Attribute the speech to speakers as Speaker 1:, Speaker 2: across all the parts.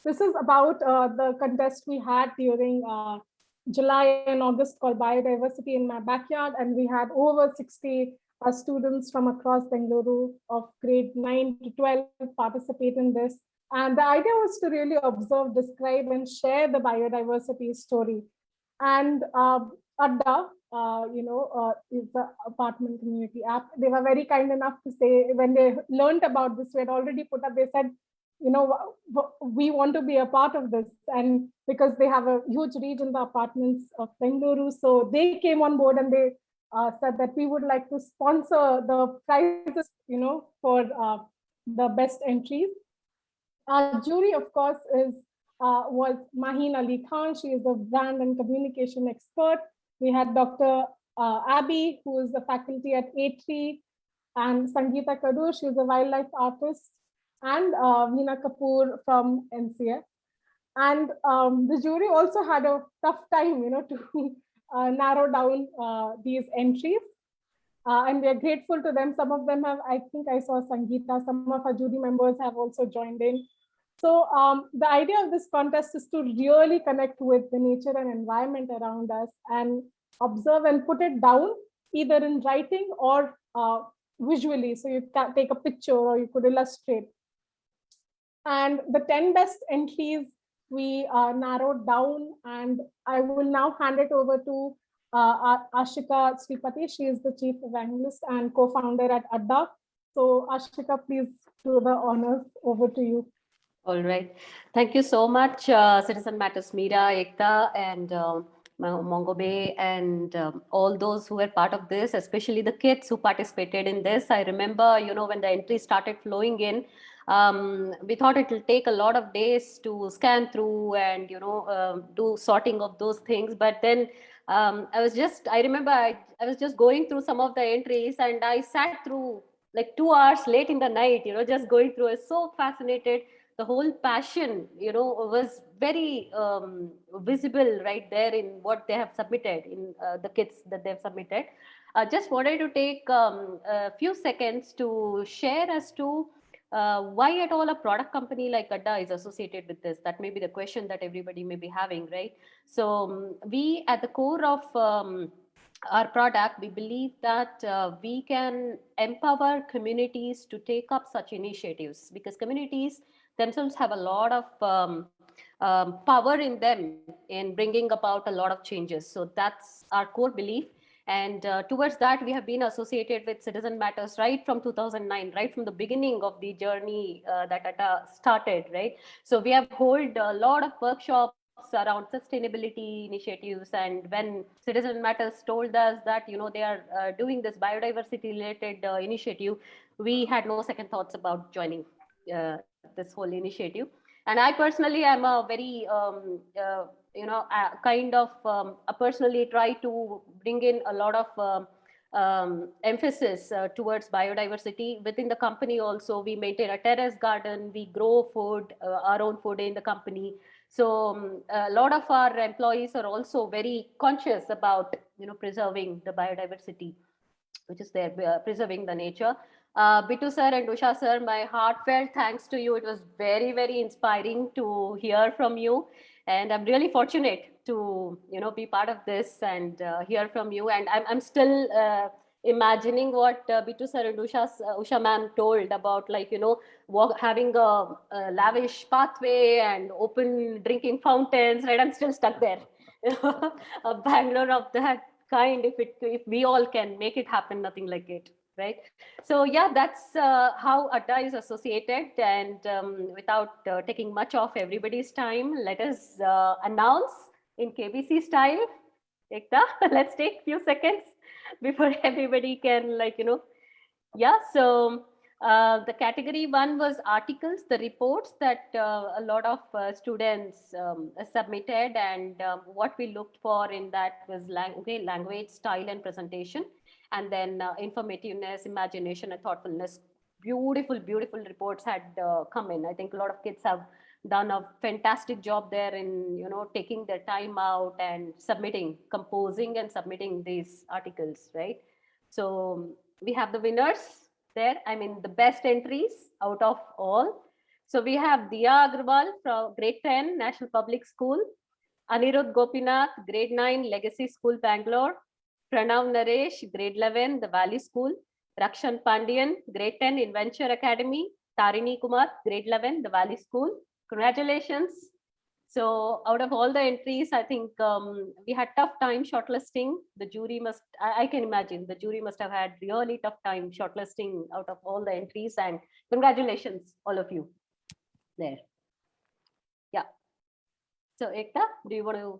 Speaker 1: This is about the contest we had during July and August called Biodiversity in My Backyard. And we had over 60 students from across Bengaluru of grade 9 to 12 participate in this. And the idea was to really observe, describe, and share the biodiversity story. And Adda, is the apartment community app. They were very kind enough to say when they learned about this, we had already put up, they said, we want to be a part of this. And because they have a huge reach in the apartments of Bengaluru, so they came on board and they said that we would like to sponsor the prizes, for the best entries. Our jury, of course, was Maheen Ali Khan. She is a brand and communication expert. We had Dr. Abby, who is a faculty at A3, and Sangeeta Kadur, she is a wildlife artist, and Veena Kapoor from NCF. And the jury also had a tough time, to narrow down these entries. And we are grateful to them. Some of them have, I think I saw Sangeeta, some of our jury members have also joined in. So the idea of this contest is to really connect with the nature and environment around us and observe and put it down either in writing or visually. So you can take a picture or you could illustrate. And the 10 best entries we narrowed down, and I will now hand it over to Ashika Sripati. She is the chief evangelist and co-founder at Adda. So Ashika, please do the honors. Over to you.
Speaker 2: All right. Thank you so much, Citizen Matters Meera, Ekta, and Mongo Bay, and all those who were part of this, especially the kids who participated in this. I remember, when the entries started flowing in, we thought it will take a lot of days to scan through and, do sorting of those things. But then I remember I was just going through some of the entries and I sat through like 2 hours late in the night, just going through. I was so fascinated. The whole passion, was very visible right there in what they have submitted, in the kits that they've submitted. I just wanted to take a few seconds to share as to why at all a product company like Adda is associated with this. That may be the question that everybody may be having, right? So we at the core of our product, we believe that we can empower communities to take up such initiatives, because communities themselves have a lot of power in them in bringing about a lot of changes. So that's our core belief. And towards that, we have been associated with Citizen Matters right from 2009, right from the beginning of the journey that Adda started, right? So we have held a lot of workshops around sustainability initiatives. And when Citizen Matters told us that, they are doing this biodiversity related initiative, we had no second thoughts about joining this whole initiative. And I personally am a very kind of I personally try to bring in a lot of emphasis towards biodiversity within the company. Also, we maintain a terrace garden, we grow food, our own food in the company. So a lot of our employees are also very conscious about preserving the biodiversity which is there, preserving the nature. Bitu sir and Usha sir, my heartfelt thanks to you. It was very, very inspiring to hear from you. And I'm really fortunate to, be part of this and hear from you. And I'm still imagining what Bitu sir and Usha ma'am told about, like, having a lavish pathway and open drinking fountains, right? I'm still stuck there. A Bangalore of that kind, if we all can make it happen, nothing like it, right? So yeah, that's how Adda is associated. And without taking much of everybody's time, let us announce in KBC style. Ekta, let's take a few seconds before everybody can, yeah. So the category one was articles, the reports that a lot of students submitted, and what we looked for in that was language, style, and presentation, and then informativeness, imagination, and thoughtfulness. Beautiful, beautiful reports had come in. I think a lot of kids have done a fantastic job there in taking their time out and composing and submitting these articles, right? So we have the winners there. I mean, the best entries out of all. So we have Diya Agrawal from grade 10, National Public School. Anirudh Gopinath, grade 9, Legacy School, Bangalore. Pranav Naresh, grade 11, The Valley School. Rakshan Pandian, grade 10, Inventure Academy. Tarini Kumar, grade 11, The Valley School. Congratulations. So out of all the entries, I think we had tough time shortlisting. The jury must, I can imagine, the jury must have had really tough time shortlisting out of all the entries, and congratulations, all of you there. Yeah. So Ekta, do you want to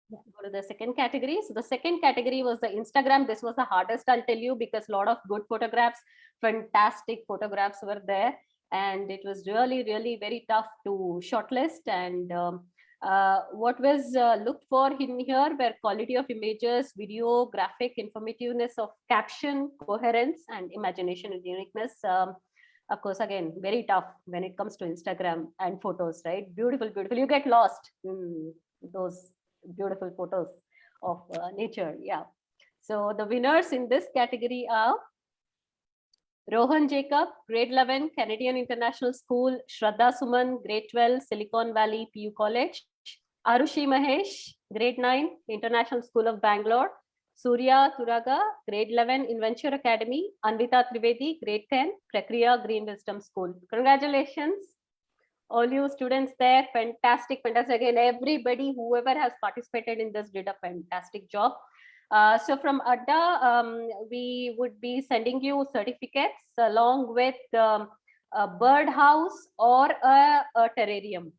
Speaker 2: go to the second category? So the second category was the Instagram. This was the hardest, I'll tell you, because a lot of good photographs, fantastic photographs were there. And it was really, really very tough to shortlist. And what was looked for in here were quality of images, video, graphic, informativeness of caption, coherence, and imagination and uniqueness. Of course, again, very tough when it comes to Instagram and photos, right? Beautiful, beautiful. You get lost in those beautiful photos of nature. Yeah. So the winners in this category are Rohan Jacob, grade 11, Canadian International School. Shraddha Suman, grade 12, Silicon Valley PU College. Arushi Mahesh, grade 9, International School of Bangalore. Surya Turaga, grade 11, Inventure Academy. Anvita Trivedi, grade 10, Prakriya Green Wisdom School. Congratulations, all you students there. Fantastic, fantastic. Again, everybody, whoever has participated in this did a fantastic job. So from Adda, we would be sending you certificates along with a bird house or a terrarium,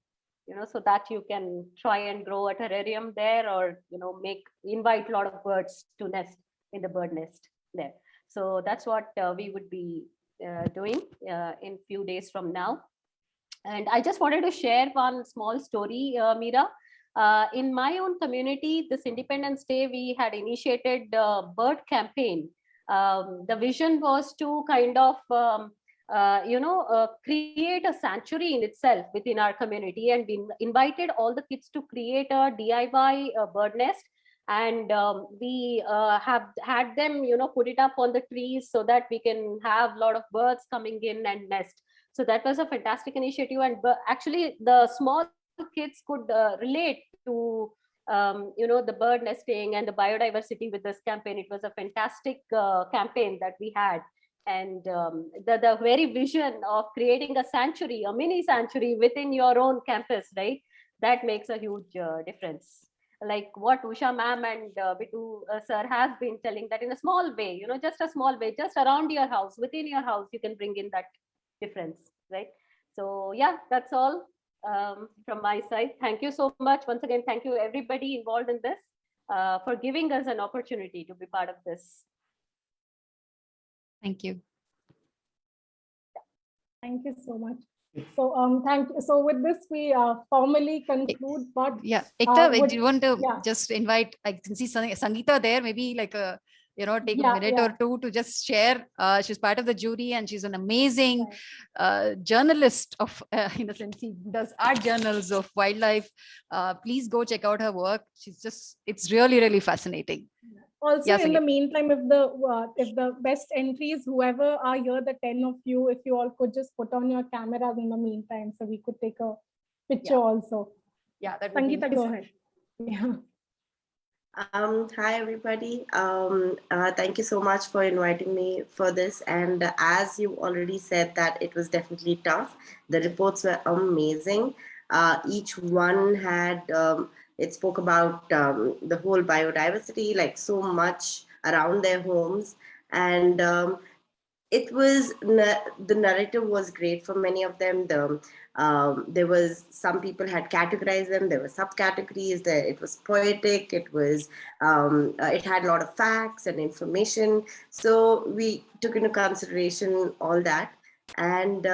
Speaker 2: so that you can try and grow a terrarium there, or, invite a lot of birds to nest in the bird nest there. So that's what we would be doing in few days from now. And I just wanted to share one small story, Meera. In my own community, this Independence Day, we had initiated a bird campaign. The vision was to kind of, create a sanctuary in itself within our community, and we invited all the kids to create a DIY bird nest. And we have had them, put it up on the trees so that we can have a lot of birds coming in and nest. So that was a fantastic initiative, and actually the small kids could relate to the bird nesting and the biodiversity with this campaign. It was a fantastic campaign that we had, and the very vision of creating a sanctuary, a mini sanctuary within your own campus, right? That makes a huge difference. Like what Usha ma'am and Bitu sir has been telling, that in a small way, just a small way, just around your house, within your house, you can bring in that difference, right? So yeah, that's all from my side. Thank you so much once again. Thank you everybody involved in this for giving us an opportunity to be part of this.
Speaker 3: Thank you.
Speaker 1: Thank you so much. So thank you. So with this, we formally conclude. But
Speaker 3: yeah, Ekta,
Speaker 1: would,
Speaker 3: do you want to
Speaker 1: yeah.
Speaker 3: just invite? I can see Sangeeta there. Maybe like a take
Speaker 1: Yeah,
Speaker 3: a minute
Speaker 1: yeah.
Speaker 3: or two to just share. She's part of the jury, and she's an amazing
Speaker 1: Right.
Speaker 3: journalist of, in a sense, she does art journals of wildlife. Please go check out her work. It's really, really fascinating.
Speaker 1: Also,
Speaker 3: Yeah,
Speaker 1: in the
Speaker 3: Sangeeta.
Speaker 1: meantime, if the best entries, whoever are here, the 10 of you, if you all could just put on your cameras in the meantime, so we could take a picture also.
Speaker 3: Yeah, that would be
Speaker 1: Sangeeta,
Speaker 3: nice.
Speaker 1: go ahead. Yeah.
Speaker 4: Hi, everybody. Thank you so much for inviting me for this. And as you already said, that it was definitely tough. The reports were amazing. Each one had, it spoke about the whole biodiversity, like so much around their homes. And it was, the narrative was great for many of them. There was, some people had categorized them, there were subcategories, there it was poetic, it was it had a lot of facts and information, so we took into consideration all that. And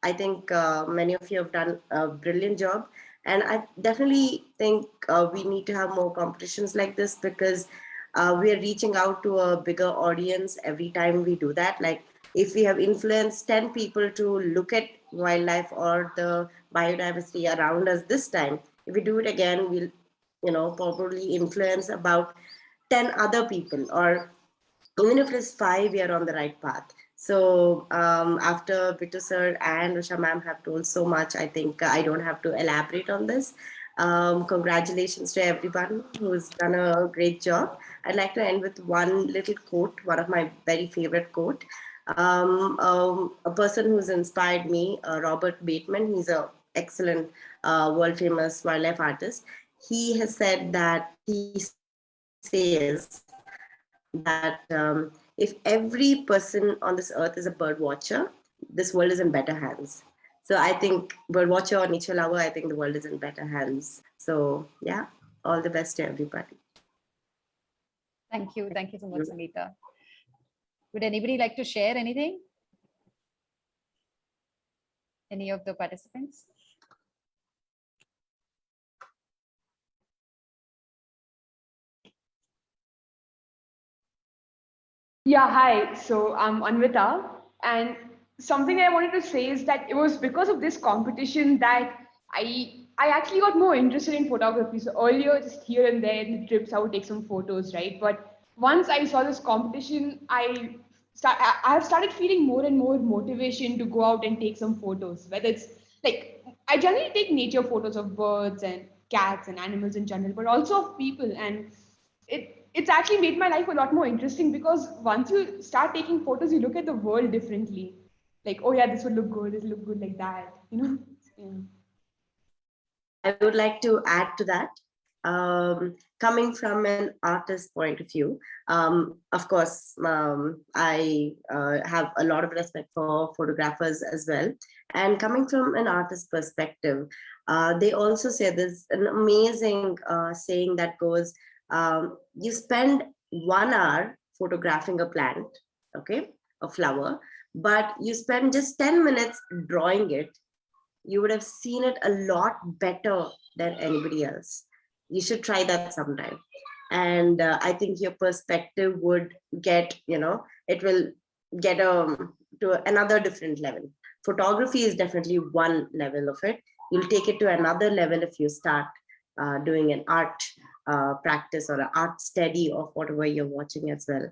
Speaker 4: I think many of you have done a brilliant job, and I definitely think we need to have more competitions like this, because we are reaching out to a bigger audience every time we do that. Like, if we have influenced 10 people to look at wildlife or the biodiversity around us this time, if we do it again, we'll probably influence about 10 other people, or even if it's 5, we are on the right path. So after Bittu sir and Usha ma'am have told so much, I think I don't have to elaborate on this. Congratulations to everyone who's done a great job. I'd like to end with one little quote, one of my very favorite quote. A person who's inspired me, Robert Bateman, he's a excellent world famous wildlife artist. He has said that he says that if every person on this earth is a bird watcher, this world is in better hands. So I think bird watcher or nature lover, I think the world is in better hands. So yeah, all the best to everybody.
Speaker 3: Thank you. Thank you so much, Sangeeta. Would anybody like to share anything? Any of the participants?
Speaker 5: Yeah, hi. So I'm Anvita, and something I wanted to say is that it was because of this competition that I actually got more interested in photography. So earlier, just here and there in the trips, I would take some photos, right? But once I saw this competition, I have started feeling more and more motivation to go out and take some photos. Whether it's like I generally take nature photos of birds and cats and animals in general, but also of people and it's actually made my life a lot more interesting because once you start taking photos, you look at the world differently. Like, oh yeah, this would look good, this would look good like that, you know? Yeah.
Speaker 4: I would like to add to that. Coming from an artist point of view, of course, I have a lot of respect for photographers as well. And coming from an artist perspective, they also say there's an amazing saying that goes, you spend 1 hour photographing a plant, okay, a flower, but you spend just 10 minutes drawing it, you would have seen it a lot better than anybody else. You should try that sometime. And I think your perspective would get, it will get to another different level. Photography is definitely one level of it. You'll take it to another level if you start doing an art practice or an art study of whatever you're watching as well.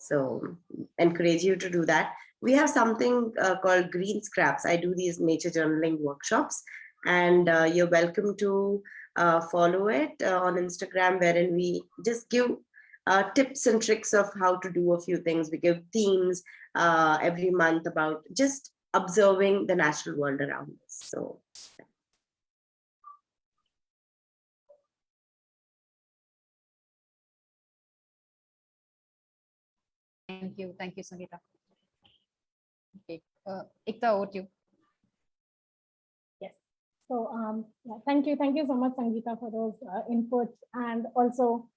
Speaker 4: So encourage you to do that. We have something called Green Scraps. I do these nature journaling workshops, and you're welcome to follow it on Instagram, wherein we just give tips and tricks of how to do a few things. We give themes every month about just observing the natural world around us. So
Speaker 3: Thank you, Sangeeta. Okay, Ekta, over to you.
Speaker 1: So yeah, thank you so much, Sangeeta, for those inputs. And also